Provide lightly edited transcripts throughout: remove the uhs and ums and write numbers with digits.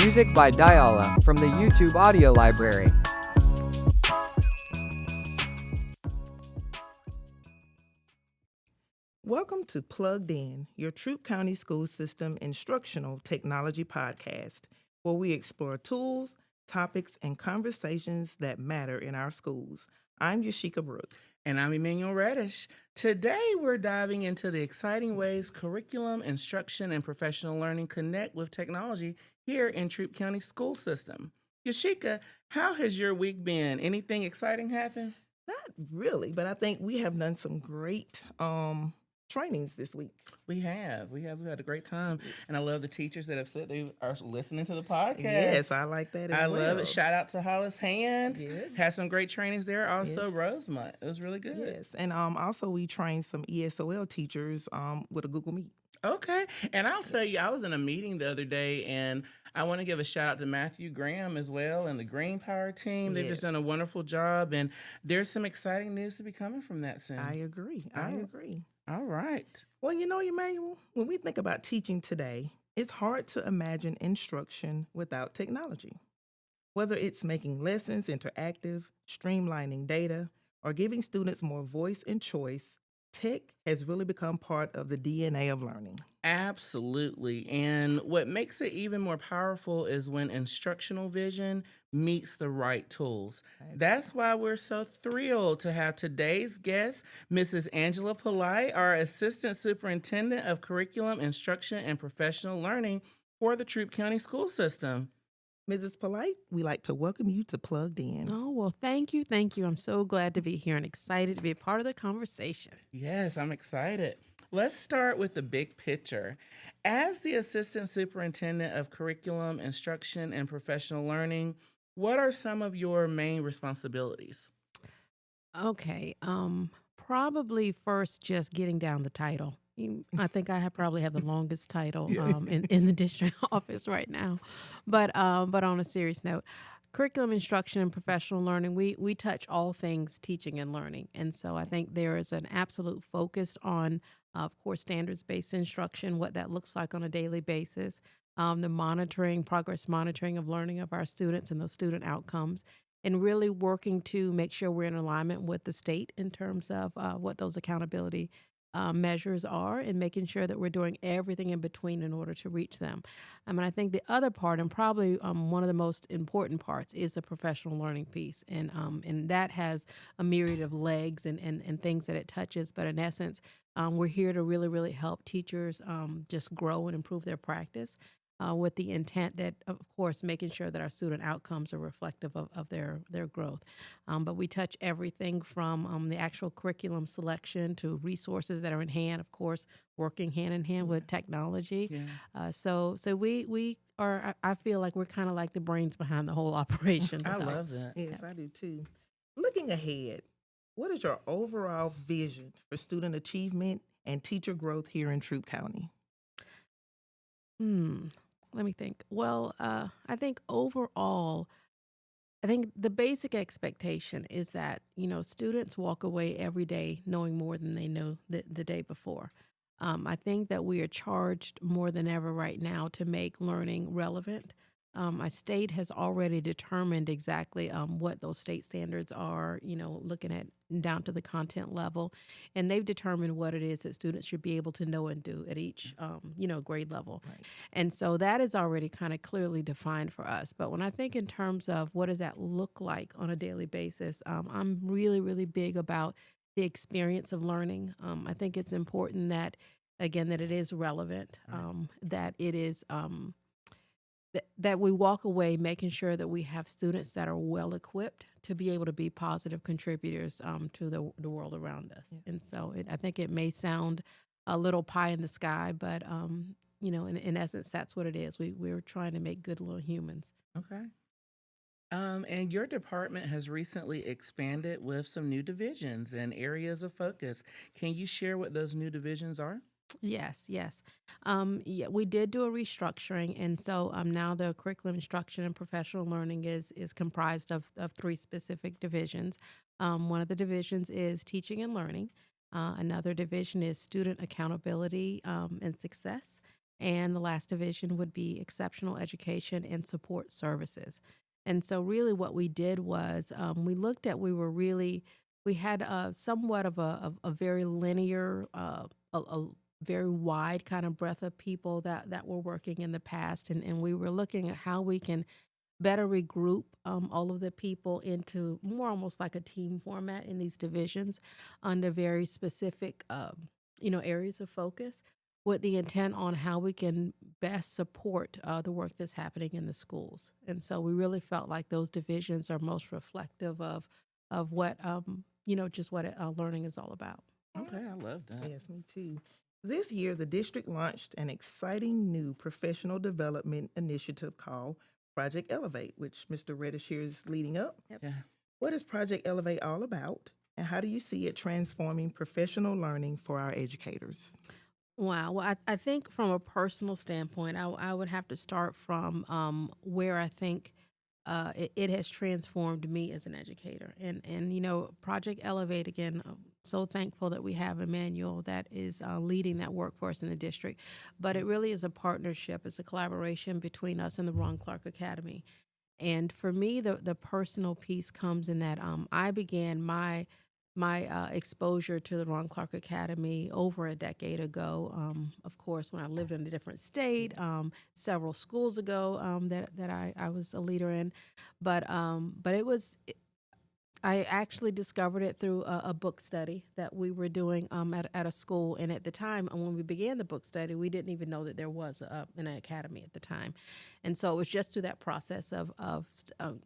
Music by Diala from the YouTube audio library. Welcome to Plugged In, your Troup County School System instructional technology podcast, where we explore tools, topics, and conversations that matter in our schools. I'm Yashika Brooks. And I'm Emmanuel Reddish. Today, we're diving into the exciting ways curriculum, instruction, and professional learning connect with technology here in Troup County School System. Yashika, how has your week been? Anything exciting happen? Not really, but I think we have done some great trainings this week. We have. We had a great time. And I love the teachers that have said they are listening to the podcast. Yes, I like that as well. I love it. Shout out to Hollis Hands. Yes. Had some great trainings there. Also, Yes. Rosemont. It was really good. Yes, and also we trained some ESOL teachers with a Google Meet. Okay. And I'll tell you, I was in a meeting the other day, and I want to give a shout out to Matthew Graham as well and the Green Power team. They've just Yes. done a wonderful job, and there's some exciting news to be coming from that soon. I agree. All right. Well, you know, Emmanuel, when we think about teaching today, it's hard to imagine instruction without technology. Whether it's making lessons interactive, streamlining data, or giving students more voice and choice, tech has really become part of the DNA of learning. Absolutely. And what makes it even more powerful is when instructional vision meets the right tools. That's why we're so thrilled to have today's guest, Mrs. Angela Polite, our Assistant Superintendent of Curriculum, Instruction, and Professional Learning for the Troup County School System. Mrs. Polite, we like to welcome you to Plugged In. Oh, well, thank you. Thank you. I'm so glad to be here and excited to be a part of the conversation. Yes, I'm excited. Let's start with the big picture. As the Assistant Superintendent of Curriculum, Instruction, and Professional Learning, what are some of your main responsibilities? Okay. Probably first just getting down the title. I think I probably have the longest title in the district office right now. But on a serious note, curriculum, instruction, and professional learning, we touch all things teaching and learning. And so I think there is an absolute focus on, of course, standards-based instruction, what that looks like on a daily basis, the progress monitoring of learning of our students and those student outcomes, and really working to make sure we're in alignment with the state in terms of what those accountability measures are, and making sure that we're doing everything in between in order to reach them. I think the other part, and probably one of the most important parts, is the professional learning piece. And that has a myriad of legs and things that it touches. But in essence, we're here to really, really help teachers just grow and improve their practice. With the intent that, of course, making sure that our student outcomes are reflective of their growth. But we touch everything from the actual curriculum selection to resources that are in hand, of course, working hand in hand with technology. Yeah. So we are, I feel like we're kind of like the brains behind the whole operation. I So, love that. Yes, I do too. Looking ahead, what is your overall vision for student achievement and teacher growth here in Troup County? Let me think. Well, I think overall, I think the basic expectation is that, students walk away every day knowing more than they know the day before. I think that we are charged more than ever right now to make learning relevant. My state has already determined exactly what those state standards are, looking at down to the content level. And they've determined what it is that students should be able to know and do at each, grade level. Right. And so that is already kind of clearly defined for us. But when I think in terms of what does that look like on a daily basis, I'm really, really big about the experience of learning. I think it's important that, again, that it is relevant, that it is that we walk away making sure that we have students that are well equipped to be able to be positive contributors to the world around us. Yeah. And so I think it may sound a little pie in the sky, but in essence, that's what it is. We're trying to make good little humans. Okay. And your department has recently expanded with some new divisions and areas of focus. Can you share what those new divisions are? Yes. Yeah, we did do a restructuring, and so now the curriculum, instruction, and professional learning is comprised of three specific divisions. One of the divisions is teaching and learning. Another division is student accountability and success. and the last division would be exceptional education and support services. And so, really, what we did was we looked at we had somewhat of a very linear, a very wide kind of breadth of people that were working in the past, and we were looking at how we can better regroup all of the people into more almost like a team format in these divisions under very specific areas of focus with the intent on how we can best support the work that's happening in the schools. And so we really felt like those divisions are most reflective of what just what learning is all about. Okay, I love that. Yes, me too. This year, the district launched an exciting new professional development initiative called Project Elevate, which Mr. Reddish here is leading up. Yeah. What is Project Elevate all about, and how do you see it transforming professional learning for our educators? Wow. Well, I think from a personal standpoint, I would have to start from where I think it has transformed me as an educator. And Project Elevate, again, I'm so thankful that we have Emmanuel that is leading that workforce in the district. But it really is a partnership, it's a collaboration between us and the Ron Clark Academy. And for me, the personal piece comes in that I began my exposure to the Ron Clark Academy over a decade ago. Of course, when I lived in a different state, several schools ago that I was a leader in, but I actually discovered it through a book study that we were doing at a school. And at the time, when we began the book study, we didn't even know that there was an academy at the time. And so it was just through that process of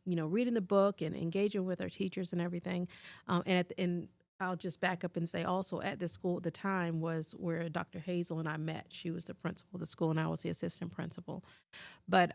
reading the book and engaging with our teachers and everything. And I'll just back up and say also at this school at the time was where Dr. Hazel and I met. She was the principal of the school and I was the assistant principal. But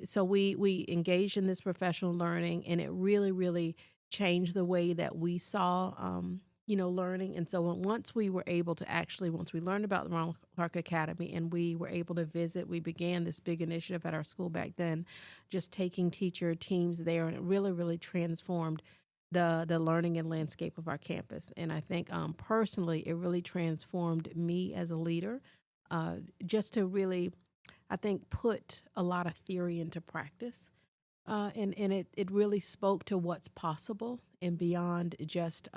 so we engaged in this professional learning, and it really, really changed the way that we saw, learning. And so once we were able to once we learned about the Ron Clark Academy and we were able to visit, we began this big initiative at our school back then, just taking teacher teams there, and it really, really transformed the learning and landscape of our campus. And I think personally, it really transformed me as a leader, just to really, I think, put a lot of theory into practice. And it really spoke to what's possible and beyond just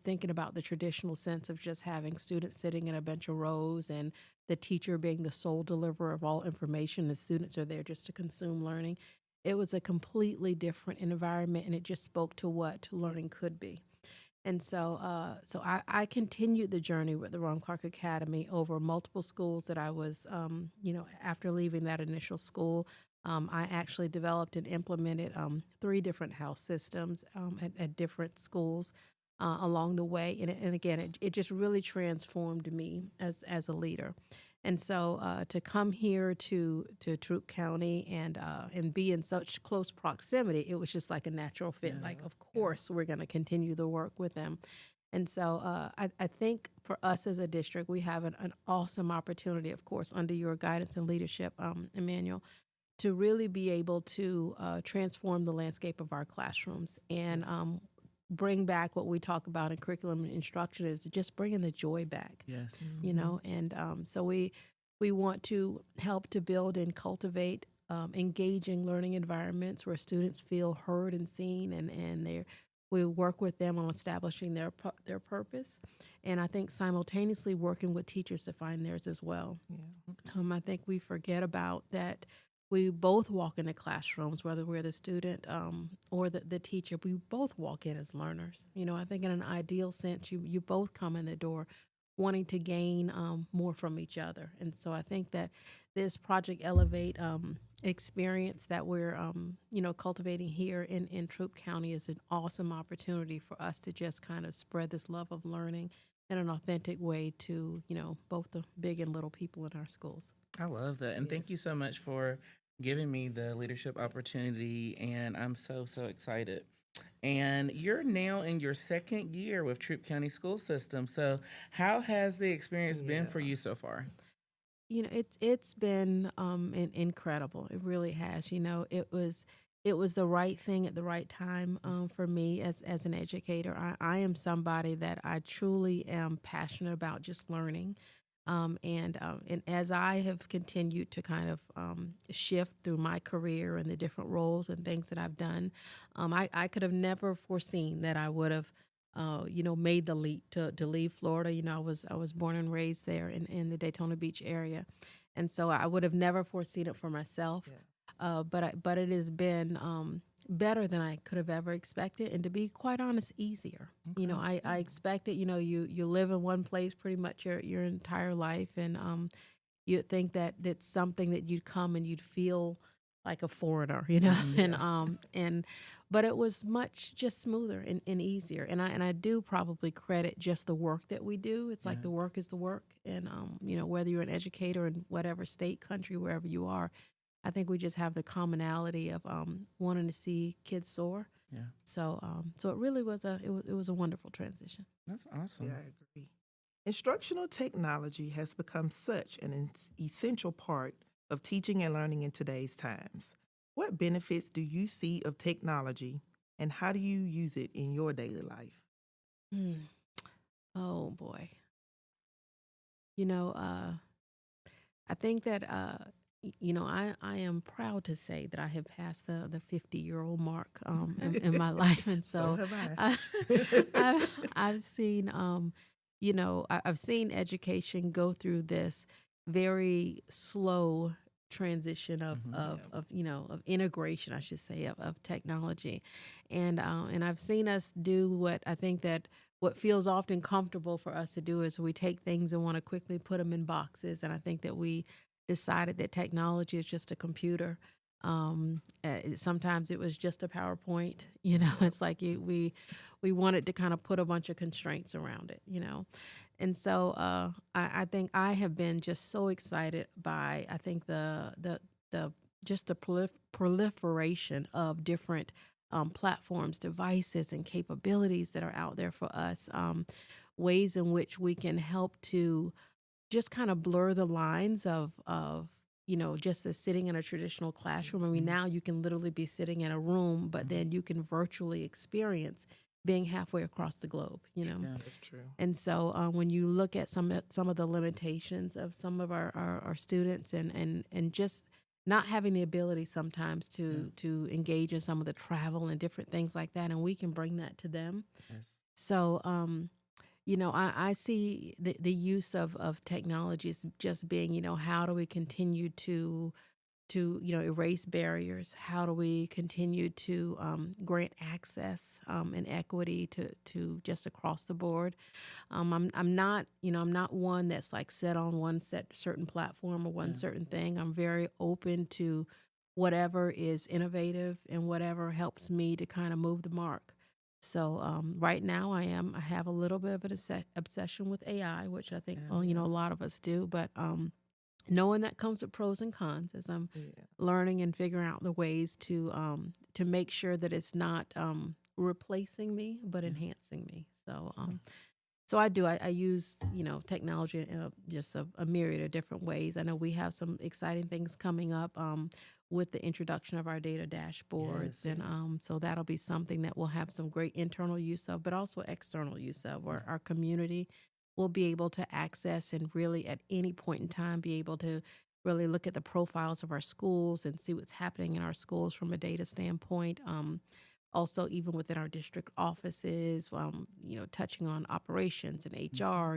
thinking about the traditional sense of just having students sitting in a bench of rows and the teacher being the sole deliverer of all information. The students are there just to consume learning. It was a completely different environment, and it just spoke to what learning could be. And so I continued the journey with the Ron Clark Academy over multiple schools that I was, after leaving that initial school. I actually developed and implemented 3 different house systems at different schools along the way. And again, it just really transformed me as a leader. And so to come here to Troup County and be in such close proximity, it was just like a natural fit. Yeah. Like, of course, we're going to continue the work with them. And so I think for us as a district, we have an awesome opportunity, of course, under your guidance and leadership, Emmanuel, to really be able to transform the landscape of our classrooms and bring back what we talk about in curriculum and instruction is just bringing the joy back. Yes. And so we want to help to build and cultivate engaging learning environments where students feel heard and seen, and we work with them on establishing their purpose, and I think simultaneously working with teachers to find theirs as well. Yeah. I think we forget about that. We both walk into classrooms, whether we're the student or the teacher. We both walk in as learners. I think in an ideal sense, you both come in the door wanting to gain more from each other. And so I think that this Project Elevate experience that we're cultivating here in Troup County is an awesome opportunity for us to just kind of spread this love of learning in an authentic way to both the big and little people in our schools. I love that. And thank you so much for giving me the leadership opportunity. And I'm so, so excited. And you're now in your 2nd year with Troup County School System. So how has the experience been for you so far? It's been incredible. It really has. It was the right thing at the right time for me as an educator. I am somebody that I truly am passionate about just learning. And as I have continued to kind of shift through my career and the different roles and things that I've done, I could have never foreseen that I would have, made the leap to leave Florida. I was born and raised there in the Daytona Beach area, and so I would have never foreseen it for myself. Yeah. But it has been better than I could have ever expected, and to be quite honest, easier. I expected, you live in one place pretty much your entire life, and you'd think that that's something that you'd come and you'd feel like a foreigner, and but it was much just smoother and easier, and I do probably credit just the work that we do. It's like Yeah. the work is the work, and whether you're an educator in whatever state, country, wherever you are, I think we just have the commonality of wanting to see kids soar. Yeah. So it really was it was a wonderful transition. That's awesome. Yeah, I agree. Instructional technology has become such an essential part of teaching and learning in today's times. What benefits do you see of technology, and how do you use it in your daily life? Hmm. Oh boy, you know, I think that I am proud to say that I have passed the 50-year-old mark in my life, and So so have I. I've seen I've seen education go through this very slow transition of Mhm. of Yeah. of of integration, I should say, of technology, and I've seen us do what I think that what feels often comfortable for us to do is we take things and want to quickly put them in boxes, and I think that we decided that technology is just a computer. Sometimes it was just a PowerPoint. It's like we wanted to kind of put a bunch of constraints around it. And so I think I have been just so excited by I think the just the proliferation of different platforms, devices, and capabilities that are out there for us. Ways in which we can help to just kind of blur the lines of just as sitting in a traditional classroom. I mean, Mhm. now you can literally be sitting in a room, but then you can virtually experience being halfway across the globe. Yeah. That's true. And so when you look at some of the limitations of some of our students and just not having the ability sometimes to engage in some of the travel and different things like that, and we can bring that to them. Yes. So I see the use of technology as just being, how do we continue to erase barriers? How do we continue to grant access and equity to just across the board? I'm not I'm not one that's like set on one certain platform or one Yeah. certain thing. I'm very open to whatever is innovative and whatever helps me to kind of move the mark. So right now I have a little bit of an obsession with AI, which I think Yeah. a lot of us do, but knowing that comes with pros and cons as I'm Yeah. learning and figuring out the ways to make sure that it's not replacing me but Yeah. enhancing me. So I do. I use technology in just a myriad of different ways. I know we have some exciting things coming up with the introduction of our data dashboards, Yes. and so that'll be something that we'll have some great internal use of, but also external use of, where our community will be able to access and really at any point in time be able to really look at the profiles of our schools and see what's happening in our schools from a data standpoint. Also, even within our district offices, touching on operations and HR,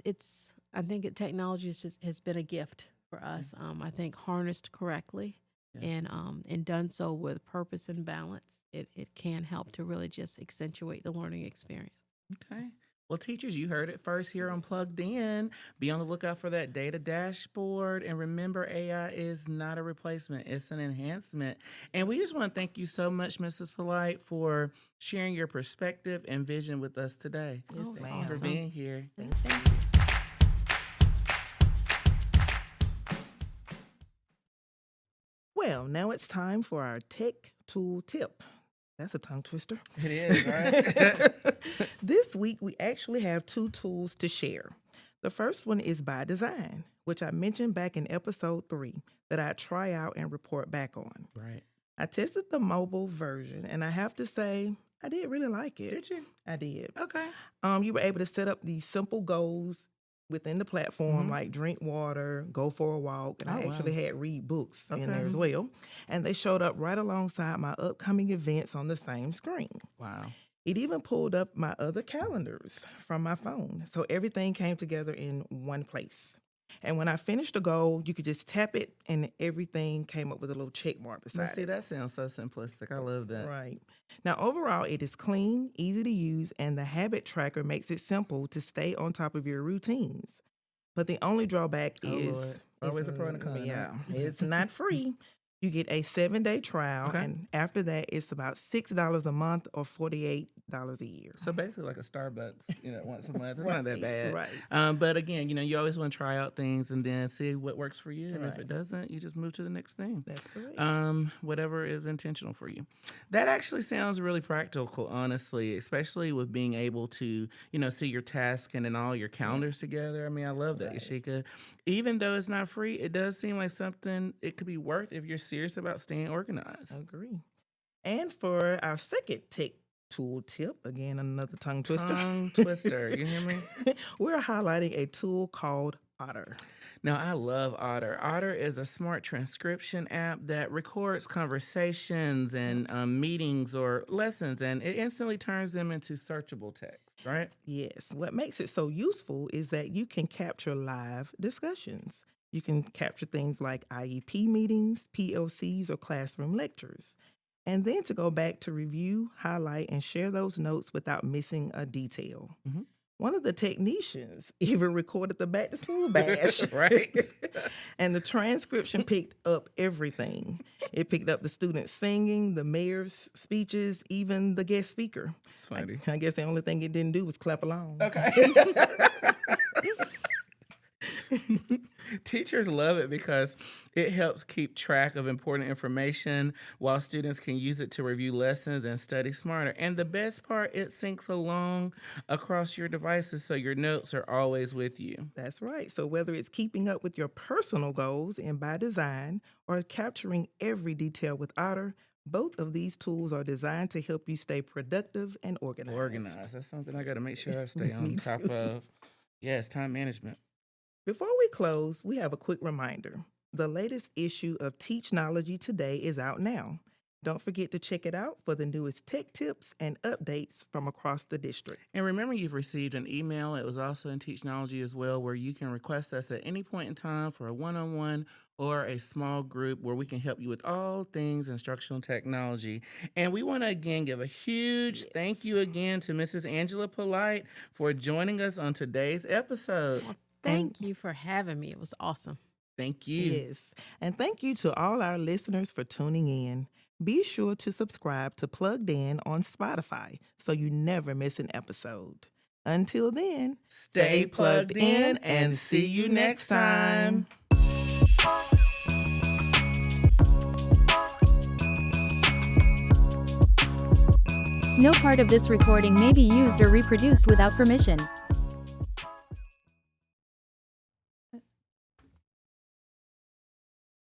it's. I think technology has been a gift for us. I think harnessed correctly Yeah. and done so with purpose and balance, it can help to really just accentuate the learning experience. Okay. Well, teachers, you heard it first here on Plugged In. Be on the lookout for that data dashboard. And remember, AI is not a replacement, it's an enhancement. And we just want to thank you so much, Mrs. Polite, for sharing your perspective and vision with us today. Yes, Oh, it's Thank you for ma'am. awesome. being here. Thank Thank you. Well, now it's time for our tech tool tip. That's a tongue twister. It is, right? This week, we actually have two tools to share. The first one is By Design, which I mentioned back in episode 3 that I try out and report back on. Right. I tested the mobile version, and I have to say, I did really like it. Did you? I did. Okay. You were able to set up these simple goals within the platform, Mhm. like drink water, go for a walk, and Oh, I wow. actually had read books in there Okay. as well. And they showed up right alongside my upcoming events on the same screen. Wow. It even pulled up my other calendars from my phone. So everything came together in one place. And when I finished the goal, you could just tap it and everything came up with a little check mark Now, beside see, it. that sounds so simplistic. I love that. Right. Now, overall, it is clean, easy to use, and the habit tracker makes it simple to stay on top of your routines. But the only drawback Oh, is Lord. Always a pro and a con, right? yeah, it's not free. You get a 7-day trial, Okay. and after that, it's about $6 a month or $48 a year. So basically, like a Starbucks, once a month. It's not that Right, bad. right. But again, you always want to try out things and then see what works for you. And if Right. it doesn't, you just move to the next thing. That's correct. Whatever is intentional for you. That actually sounds really practical, honestly, especially with being able to, see your task and then all your calendars together. I mean, I love that, Right. Yashika. Even though it's not free, it does seem like something it could be worth if you're serious about staying organized. Agree. And for our second tech tool tip, again, another tongue twister. Tongue twister, you hear me? We're highlighting a tool called Otter. Now, I love Otter. Otter is a smart transcription app that records conversations and meetings or lessons, and it instantly turns them into searchable text, right? Yes. What makes it so useful is that you can capture live discussions. You can capture things like IEP meetings, PLCs, or classroom lectures. And then to go back to review, highlight, and share those notes without missing a detail. Mhm. One of the technicians even recorded the back to school bash. Right. And the transcription picked up everything. It picked up the students singing, the mayor's speeches, even the guest speaker. It's funny. I guess the only thing it didn't do was clap along. Okay. Teachers love it because it helps keep track of important information while students can use it to review lessons and study smarter. And the best part, it syncs along across your devices so your notes are always with you. That's right. So whether it's keeping up with your personal goals and by design or capturing every detail with Otter, both of these tools are designed to help you stay productive and organized. Organized. That's something I got to make sure I stay on Me top too. of. Yes, time management. Before we close, we have a quick reminder. The latest issue of Teachnology Today is out now. Don't forget to check it out for the newest tech tips and updates from across the district. And remember, you've received an email. It was also in Teachnology as well, where you can request us at any point in time for a one-on-one or a small group where we can help you with all things instructional technology. And we want to again give a huge thank you again to Mrs. Angela Polite for joining us on today's episode. Well, thank you for having me. It was awesome. Thank you. Yes. And thank you to all our listeners for tuning in. Be sure to subscribe to Plugged In on Spotify so you never miss an episode. Until then, Stay plugged in and see you next time. No part of this recording may be used or reproduced without permission.